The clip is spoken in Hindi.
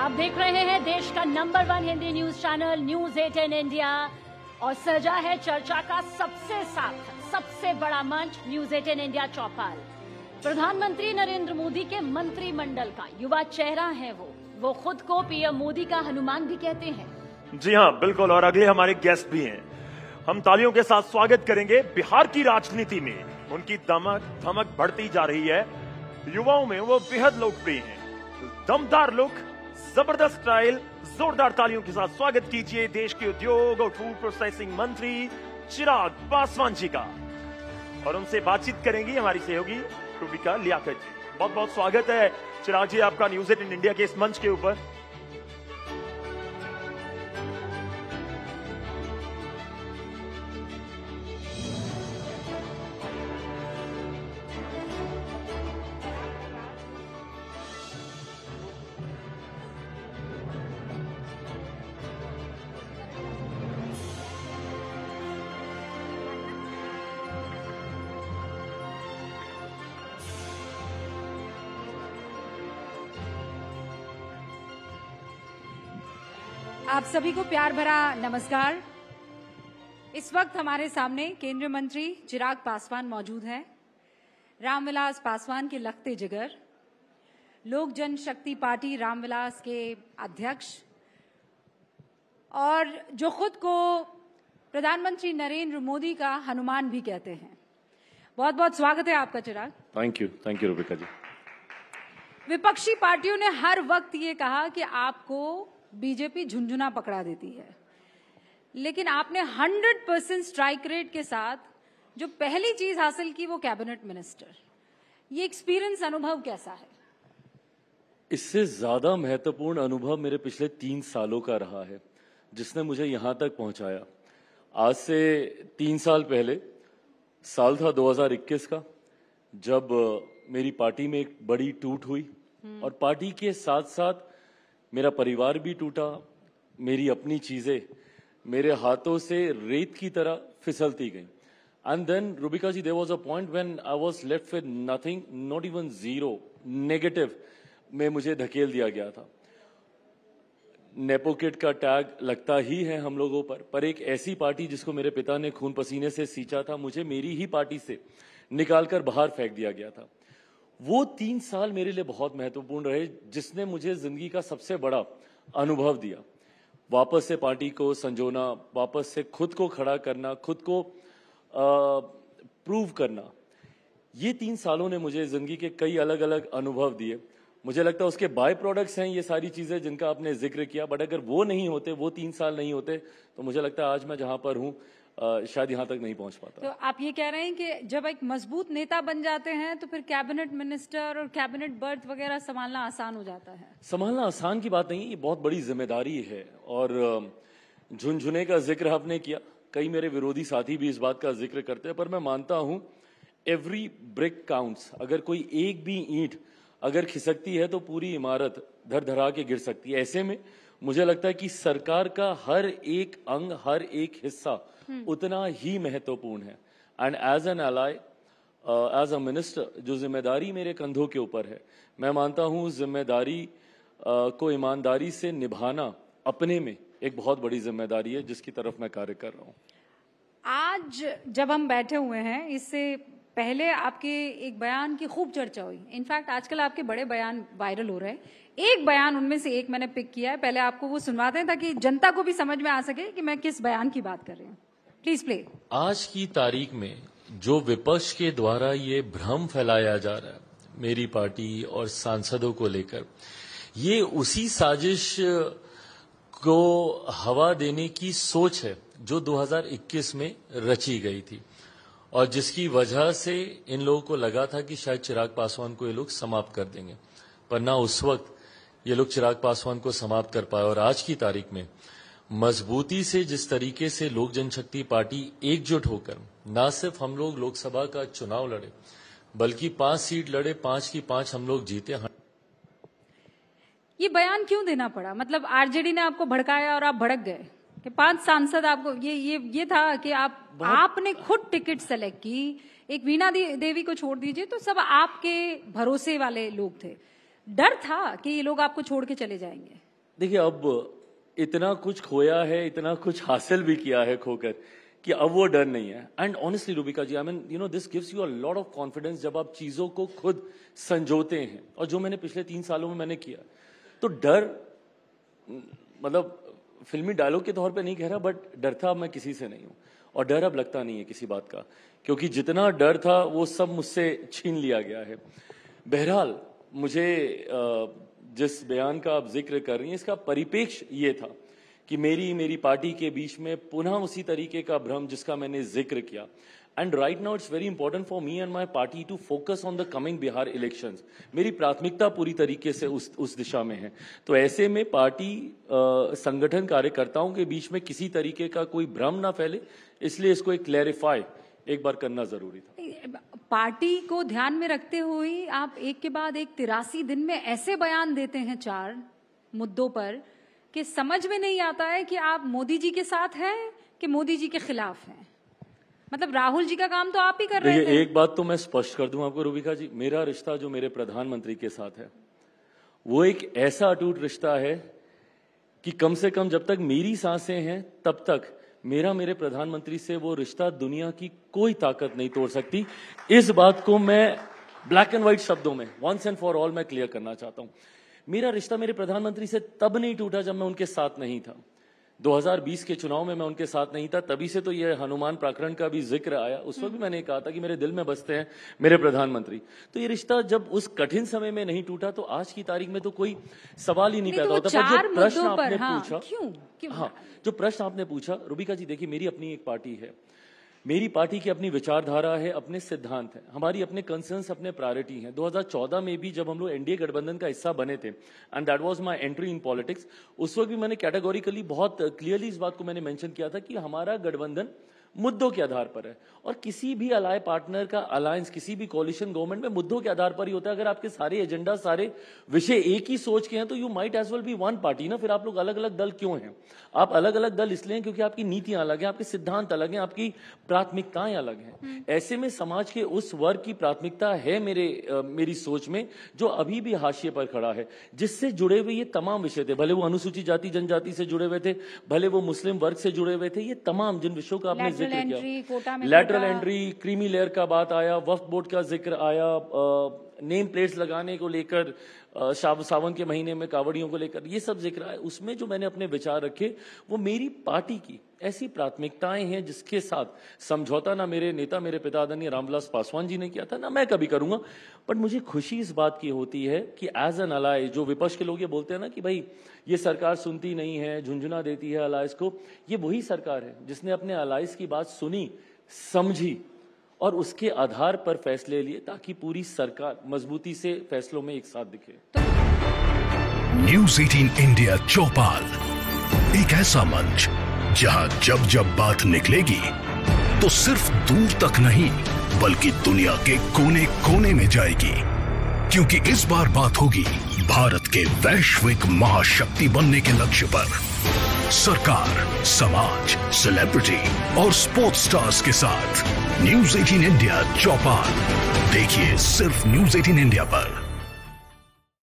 आप देख रहे हैं देश का number 1 Hindi news channel news 18 India और सजा है चर्चा का सबसे बड़ा मंच न्यूज 18 इंडिया चौपाल। प्रधानमंत्री नरेंद्र मोदी के मंत्रिमंडल का युवा चेहरा है वो खुद को पीएम मोदी का हनुमान भी कहते हैं। जी हाँ, बिल्कुल। और अगले हमारे गेस्ट भी हैं। हम तालियों के साथ स्वागत करेंगे। बिहार की राजनीति में उनकी धमक बढ़ती जा रही है। युवाओं में वो बेहद लोकप्रिय हैं। दमदार लुक, जबरदस्त स्टाइल, जोरदार तालियों के साथ स्वागत कीजिए देश के उद्योग और फूड प्रोसेसिंग मंत्री चिराग पासवान जी का। और उनसे बातचीत करेंगी हमारी सहयोगी रूबिका लियाकत जी। बहुत बहुत स्वागत है चिराग जी आपका न्यूज 18 इंडिया के इस मंच के ऊपर। आप सभी को प्यार भरा नमस्कार। इस वक्त हमारे सामने केंद्रीय मंत्री चिराग पासवान मौजूद हैं। रामविलास पासवान के लखते जिगर, लोक जनशक्ति पार्टी रामविलास के अध्यक्ष और जो खुद को प्रधानमंत्री नरेंद्र मोदी का हनुमान भी कहते हैं। बहुत बहुत स्वागत है आपका चिराग। थैंक यू रूबिका जी। विपक्षी पार्टियों ने हर वक्त ये कहा कि आपको बीजेपी झुंझुना पकड़ा देती है, लेकिन आपने 100% स्ट्राइक रेट के साथ जो पहली चीज हासिल की वो कैबिनेट मिनिस्टर। ये एक्सपीरियंस अनुभव कैसा है? इससे ज्यादा महत्वपूर्ण अनुभव मेरे पिछले 3 सालों का रहा है, जिसने मुझे यहां तक पहुंचाया। आज से 3 साल पहले साल था 2021 का, जब मेरी पार्टी में एक बड़ी टूट हुई और पार्टी के साथ साथ मेरा परिवार भी टूटा। मेरी अपनी चीजें मेरे हाथों से रेत की तरह फिसलती गई। And then Rubika ji, there was a point when I was left with nothing, not even zero, negative में मुझे धकेल दिया गया था। नेपोकिट का टैग लगता ही है हम लोगों पर एक ऐसी पार्टी जिसको मेरे पिता ने खून पसीने से सींचा था, मुझे मेरी ही पार्टी से निकालकर बाहर फेंक दिया गया था। वो 3 साल मेरे लिए बहुत महत्वपूर्ण रहे, जिसने मुझे जिंदगी का सबसे बड़ा अनुभव दिया। वापस से पार्टी को संजोना, वापस से खुद को खड़ा करना, खुद को प्रूव करना। ये 3 सालों ने मुझे जिंदगी के कई अलग अलग अनुभव दिए। मुझे लगता है उसके बाय प्रोडक्ट्स हैं ये सारी चीजें जिनका आपने जिक्र किया, बट अगर वो नहीं होते, वो 3 साल नहीं होते, तो मुझे लगता है आज मैं जहां पर हूं शायद यहां तक नहीं पहुंच पाता। तो आप ये कह रहे हैं कि जब एक मजबूत नेता बन जाते हैं तो फिर कैबिनेट मिनिस्टर और कैबिनेट बर्थ वगैरह संभालना आसान हो जाता है? संभालना आसान की बात नहीं, ये बहुत बड़ी जिम्मेदारी है। और झुनझुने का जिक्र आपने किया, कई मेरे विरोधी साथी भी इस बात का जिक्र करते हैं, पर मैं मानता हूं एवरी ब्रिक काउंट्स। अगर कोई एक भी ईंट अगर खिसकती है तो पूरी इमारत धर-धरा के गिर सकती है। ऐसे में मुझे लगता है कि सरकार का हर एक अंग, हर एक हिस्सा उतना ही महत्वपूर्ण है। And as an ally, as a minister, जो जिम्मेदारी मेरे कंधों के ऊपर है, मैं मानता हूं जिम्मेदारी को ईमानदारी से निभाना अपने में एक बहुत बड़ी जिम्मेदारी है, जिसकी तरफ मैं कार्य कर रहा हूं। आज जब हम बैठे हुए हैं, इससे पहले आपके एक बयान की खूब चर्चा हुई। इनफैक्ट आजकल आपके बड़े बयान वायरल हो रहे हैं। एक बयान उनमें से एक मैंने पिक किया है, पहले आपको वो सुनवाते हैं ताकि जनता को भी समझ में आ सके कि मैं किस बयान की बात कर रही हूँ। Please play. आज की तारीख में जो विपक्ष के द्वारा ये भ्रम फैलाया जा रहा है मेरी पार्टी और सांसदों को लेकर, ये उसी साजिश को हवा देने की सोच है जो 2021 में रची गई थी और जिसकी वजह से इन लोगों को लगा था कि शायद चिराग पासवान को ये लोग समाप्त कर देंगे, पर ना उस वक्त ये लोग चिराग पासवान को समाप्त कर पाए। और आज की तारीख में मजबूती से जिस तरीके से लोक जनशक्ति पार्टी एकजुट होकर न सिर्फ हम लोग लोकसभा का चुनाव लड़े, बल्कि 5 सीट लड़े, 5 की 5 हम लोग जीते। ये बयान क्यों देना पड़ा? मतलब आरजेडी ने आपको भड़काया और आप भड़क गए कि 5 सांसद आपको ये था कि आपने खुद टिकट सेलेक्ट की। एक वीणा देवी को छोड़ दीजिए तो सब आपके भरोसे वाले लोग थे। डर था कि ये लोग आपको छोड़ के चले जाएंगे? देखिए, अब इतना कुछ खोया है, इतना कुछ हासिल भी किया है खोकर, कि अब वो डर नहीं है. And honestly Rubika ji, I mean you know this gives you a lot of confidence जब आप चीजों को खुद संजोते हैं, और जो मैंने पिछले 3 सालों में मैंने किया. तो डर, मतलब फिल्मी डायलॉग के तौर पे नहीं कह रहा, बट डरता अब मैं किसी से नहीं हूं, और डर अब लगता नहीं है किसी बात का, क्योंकि जितना डर था वो सब मुझसे छीन लिया गया है. बहरहाल, मुझे जिस बयान का आप जिक्र कर रही हैं, इसका परिपेक्ष ये था कि मेरी पार्टी के बीच में पुनः उसी तरीके का भ्रम जिसका मैंने जिक्र किया. And right now it's very important for me and my party to focus on the coming Bihar elections. मेरी प्राथमिकता पूरी तरीके से उस दिशा में है. तो ऐसे में पार्टी संगठन कार्यकर्ताओं के बीच में किसी तरीके का कोई भ्रम ना फैले, इसलिए इसको एक क्लैरिफाई एक बार करना जरूरी था. पार्टी को ध्यान में रखते हुए आप एक के बाद एक 83 दिन में ऐसे बयान देते हैं 4 मुद्दों पर कि समझ में नहीं आता है कि आप मोदी जी के साथ हैं कि मोदी जी के खिलाफ हैं. मतलब राहुल जी का काम तो आप ही कर रहे थे. एक बात तो मैं स्पष्ट कर दूं आपको रूबिका जी, मेरा रिश्ता जो मेरे प्रधानमंत्री के साथ है वो एक ऐसा अटूट रिश्ता है कि कम से कम जब तक मेरी सांसें हैं तब तक मेरे प्रधानमंत्री से वो रिश्ता दुनिया की कोई ताकत नहीं तोड़ सकती. इस बात को मैं ब्लैक एंड व्हाइट शब्दों में वंस एंड फॉर ऑल मैं क्लियर करना चाहता हूं. मेरा रिश्ता मेरे प्रधानमंत्री से तब नहीं टूटा जब मैं उनके साथ नहीं था. 2020 के चुनाव में मैं उनके साथ नहीं था, तभी से तो ये हनुमान प्रकरण का भी जिक्र आया. उस वक्त भी मैंने कहा था कि मेरे दिल में बसते हैं मेरे प्रधानमंत्री. तो ये रिश्ता जब उस कठिन समय में नहीं टूटा तो आज की तारीख में तो कोई सवाल ही नहीं पैदा होता. पर जो प्रश्न आपने पूछा, हाँ, जो प्रश्न आपने पूछा रूबिका जी, देखिए मेरी अपनी एक पार्टी है, मेरी पार्टी की अपनी विचारधारा है, अपने सिद्धांत हैं, हमारी अपने कंसर्न्स, अपने प्रायोरिटी हैं. 2014 में भी जब हम लोग एनडीए गठबंधन का हिस्सा बने थे, and that was my entry in politics, उस वक्त भी मैंने कैटेगोरिकली बहुत क्लियरली इस बात को मैंने मेंशन किया था कि हमारा गठबंधन मुद्दों के आधार पर है. और किसी भी अलाय पार्टनर का अलायंस, किसी भी कोलिशन गवर्नमेंट में मुद्दों के आधार पर ही होता है. अगर आपके सारे एजेंडा, सारे विषय एक ही सोच के हैं तो you might as well be one party ना. फिर आप लोग अलग अलग दल क्यों हैं? आप अलग अलग दल इसलिए हैं क्योंकि आपकी नीतियां अलग हैं, आपके सिद्धांत अलग हैं, आपकी प्राथमिकताएं अलग हैं. ऐसे में समाज के उस वर्ग की प्राथमिकता है मेरी सोच में जो अभी भी हाशिए पर खड़ा है, जिससे जुड़े हुए ये तमाम विषय थे, भले वो अनुसूचित जाति जनजाति से जुड़े हुए थे, भले वो मुस्लिम वर्ग से जुड़े हुए थे. ये तमाम जिन विषयों का आपने जिक्र किया, लैटरल एंट्री, क्रीमी लेयर का बात आया, वक्फ बोर्ड का जिक्र आया, नेम प्लेट्स लगाने को लेकर, सावन के महीने में कावड़ियों को लेकर, ये सब जिक्र आया. उसमें जो मैंने अपने विचार रखे वो मेरी पार्टी की ऐसी प्राथमिकताएं हैं जिसके साथ समझौता ना मेरे नेता, मेरे पिता आदरणीय रामविलास पासवान जी ने किया था, ना मैं कभी करूंगा. बट मुझे खुशी इस बात की होती है कि एज एन अलाय, जो विपक्ष के लोग ये बोलते हैं ना कि भाई ये सरकार सुनती नहीं है, झुंझुना देती है अलायंस को, ये वही सरकार है जिसने अपने अलायंस की बात सुनी, समझी और उसके आधार पर फैसले लिए ताकि पूरी सरकार मजबूती से फैसलों में एक साथ दिखे. न्यूज़ 18 इंडिया चौपाल, एक ऐसा मंच जहां जब जब बात निकलेगी तो सिर्फ दूर तक नहीं बल्कि दुनिया के कोने कोने में जाएगी. क्योंकि इस बार बात होगी भारत के वैश्विक महाशक्ति बनने के लक्ष्य पर. सरकार, समाज, सेलिब्रिटी और स्पोर्ट्स स्टार्स के साथ न्यूज़ 18 इंडिया चौपाल देखिए सिर्फ न्यूज़ 18 इंडिया पर.